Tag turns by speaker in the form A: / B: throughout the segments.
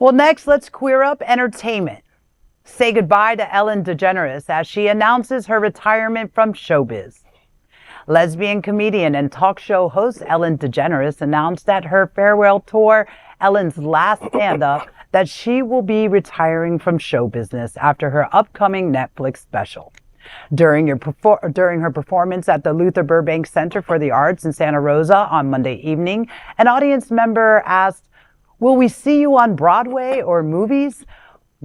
A: Well, next, let's queer up entertainment. Say goodbye to Ellen DeGeneres as she announces her retirement from showbiz. Lesbian comedian and talk show host Ellen DeGeneres announced at her farewell tour, Ellen's last stand-up, that she will be retiring from show business after her upcoming Netflix special. During her performance at the Luther Burbank Center for the Arts in Santa Rosa on Monday evening, an audience member asked, "Will we see you on Broadway or movies?"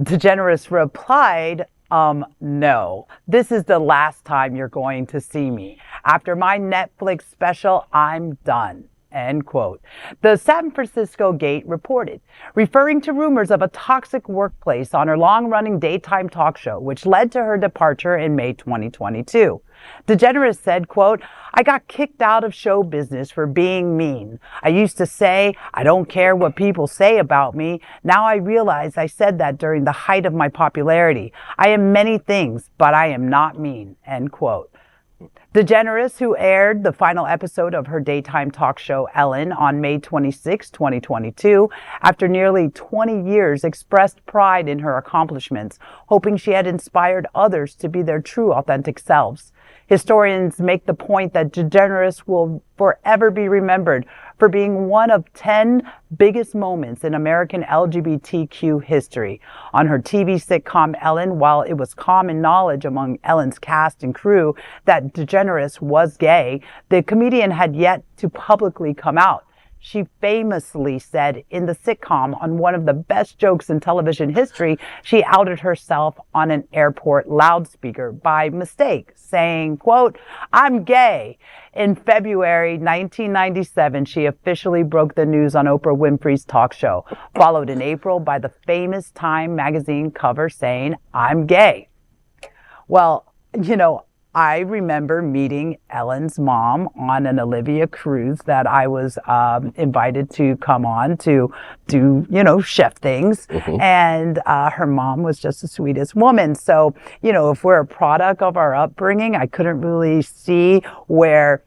A: DeGeneres replied, no, this is the last time you're going to see me. After my Netflix special, I'm done. End quote. The San Francisco Gate reported, referring to rumors of a toxic workplace on her long-running daytime talk show, which led to her departure in May 2022. DeGeneres said, quote, "I got kicked out of show business for being mean. I used to say, I don't care what people say about me. Now I realize I said that during the height of my popularity. I am many things, but I am not mean." End quote. DeGeneres, who aired the final episode of her daytime talk show Ellen on May 26, 2022, after nearly 20 years expressed pride in her accomplishments, hoping she had inspired others to be their true, authentic selves. Historians make the point that DeGeneres will forever be remembered for being one of 10 biggest moments in American LGBTQ history. On her TV sitcom Ellen, while it was common knowledge among Ellen's cast and crew that DeGeneres was gay, the comedian had yet to publicly come out. She famously said in the sitcom, on one of the best jokes in television history, she outed herself on an airport loudspeaker by mistake, saying, quote, "I'm gay." In February 1997, she officially broke the news on Oprah Winfrey's talk show, followed in April by the famous Time magazine cover saying, "I'm gay." Well, I remember meeting Ellen's mom on an Olivia cruise that I was invited to come on to do, chef things. Mm-hmm. And her mom was just the sweetest woman. So, if we're a product of our upbringing, I couldn't really see where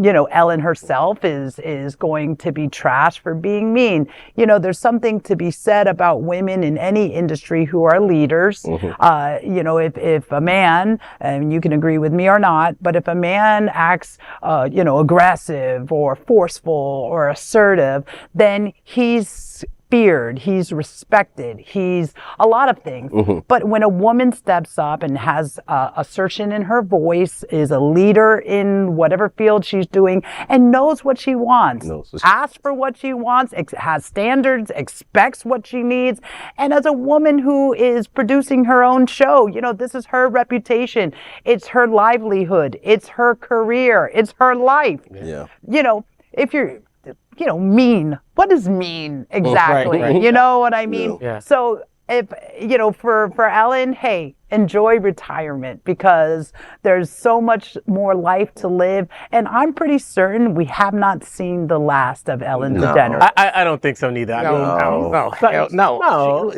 A: Ellen herself is going to be trashed for being mean. There's something to be said about women in any industry who are leaders. Mm-hmm. If a man, and you can agree with me or not, but if a man acts, aggressive or forceful or assertive, then he's feared, he's respected, he's a lot of things. Mm-hmm. But when a woman steps up and has assertion in her voice, is a leader in whatever field she's doing, and knows what she wants, asks for what she wants, has standards, expects what she needs, and as a woman who is producing her own show, this is her reputation, it's her livelihood, it's her career, it's her life. Yeah. If you're mean. What does mean exactly? Right. You know what I mean? Yeah. So if, for Ellen, hey, enjoy retirement because there's so much more life to live. And I'm pretty certain we have not seen the last of Ellen DeGeneres.
B: I don't think so neither.
C: No.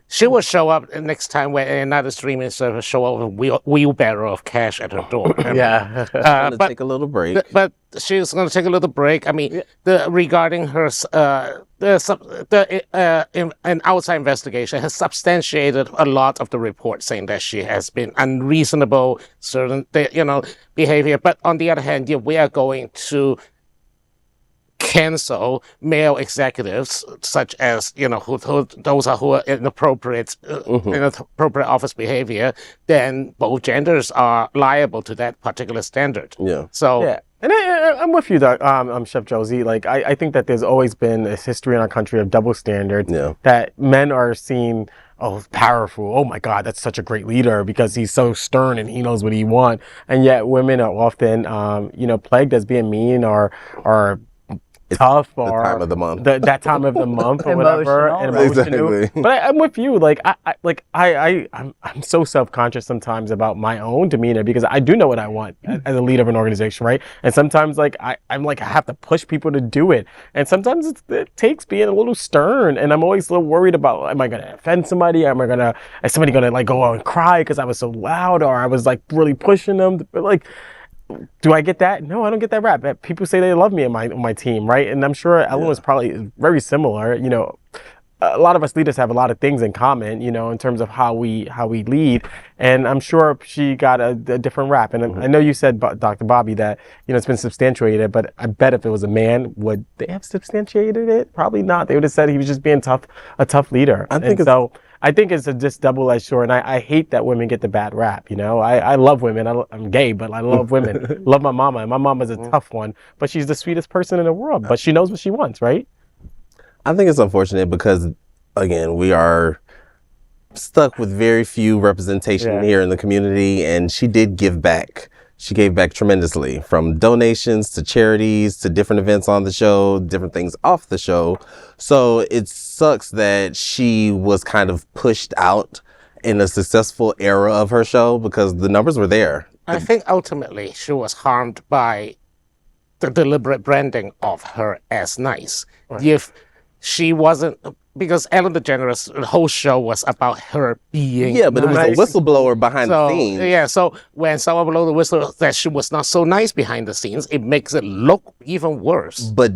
C: She will show up next time when another streaming service show up with a wheelbarrow of cash at her door.
D: Yeah. But take a little break.
C: But she's going to take a little break. I mean, regarding her, an outside investigation has substantiated a lot of the reports saying that she has been unreasonable, certain, behavior. But on the other hand, we are going to cancel male executives such as those who are inappropriate office behavior. Then both genders are liable to that particular standard.
D: Yeah.
B: So yeah. And I'm with you, Chef Josie. Like I think that there's always been a history in our country of double standards. Yeah. That men are seen, powerful. Oh my God, that's such a great leader because he's so stern and he knows what he wants. And yet women are often, plagued as being mean or tough or
D: the time of the month.
B: That time of the month or whatever. And emotional. Exactly. But I'm with you. I'm so self-conscious sometimes about my own demeanor because I do know what I want as a leader of an organization, right? And sometimes I have to push people to do it. And sometimes it takes being a little stern. And I'm always a little worried about, am I going to offend somebody? Is somebody going to go out and cry because I was so loud or I was really pushing them? Do I get that? No, I don't get that rap. People say they love me on my team, right? And I'm sure Ellen was probably very similar. a lot of us leaders have a lot of things in common, you know, in terms of how we lead. And I'm sure she got a different rap. And I know you said, Dr. Bobby, that, you know, it's been substantiated, but I bet if it was a man, would they have substantiated it? Probably not. They would have said he was just being a tough leader. I think it's a just double-edged sword, and I hate that women get the bad rap, you know? I love women. I'm gay, but I love women. Love my mama, and my mama's a tough one, but she's the sweetest person in the world, but she knows what she wants, right?
D: I think it's unfortunate because, again, we are stuck with very few representation here in the community, and she did give back. She gave back tremendously, from donations to charities to different events on the show, different things off the show. So it sucks that she was kind of pushed out in a successful era of her show because the numbers were there.
C: I think ultimately she was harmed by the deliberate branding of her as nice. Right. If she wasn't, because Ellen DeGeneres, the whole show was about her being
D: but nice. It was a whistleblower behind the scenes.
C: Yeah, so when someone blew the whistle that she was not so nice behind the scenes, it makes it look even worse.
D: But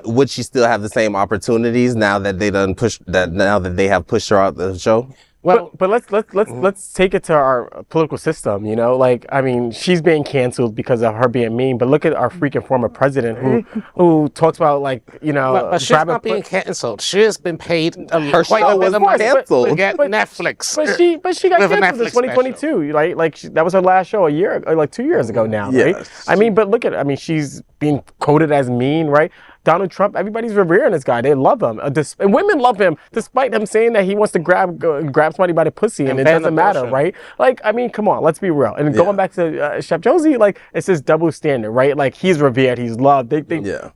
D: would she still have the same opportunities now that they have pushed her out the show?
B: Well, but let's take it to our political system, you know? Like, I mean, she's being canceled because of her being mean, but look at our freaking former president who talks about, like, you know...
C: But she's not being canceled. She has been paid
D: her show was canceled.
C: To get Netflix.
B: But she got canceled in 2022. Like that was her last show 2 years ago now, right? I mean, but look at it. I mean, she's being quoted as mean, right? Donald Trump, everybody's revering this guy. They love him. And women love him, despite him saying that he wants to grab somebody by the pussy and it doesn't matter, right? Like, I mean, come on, let's be real. And going back to Chef Josie, like, it's this double standard, right? Like, he's revered, he's loved. They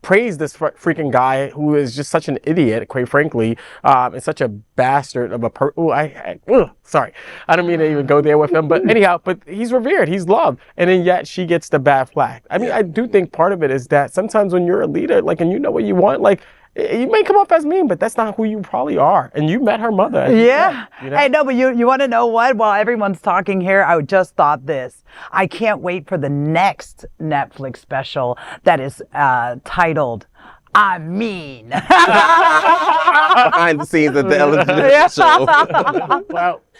B: praise this freaking guy who is just such an idiot, quite frankly, and such a bastard of a person. Sorry, I don't mean to even go there with him, but anyhow, but he's revered, he's loved, and then yet she gets the bad flag. I mean, I do think part of it is that sometimes when you're a leader, like, and you know what you want, like, you may come off as mean, but that's not who you probably are. And you met her mother.
A: Yeah.
B: You know?
A: Hey, no, but you want to know what? While everyone's talking here, I just thought this. I can't wait for the next Netflix special that is titled I mean.
D: Behind the scenes at the Ellen DeGeneres show.
C: Well,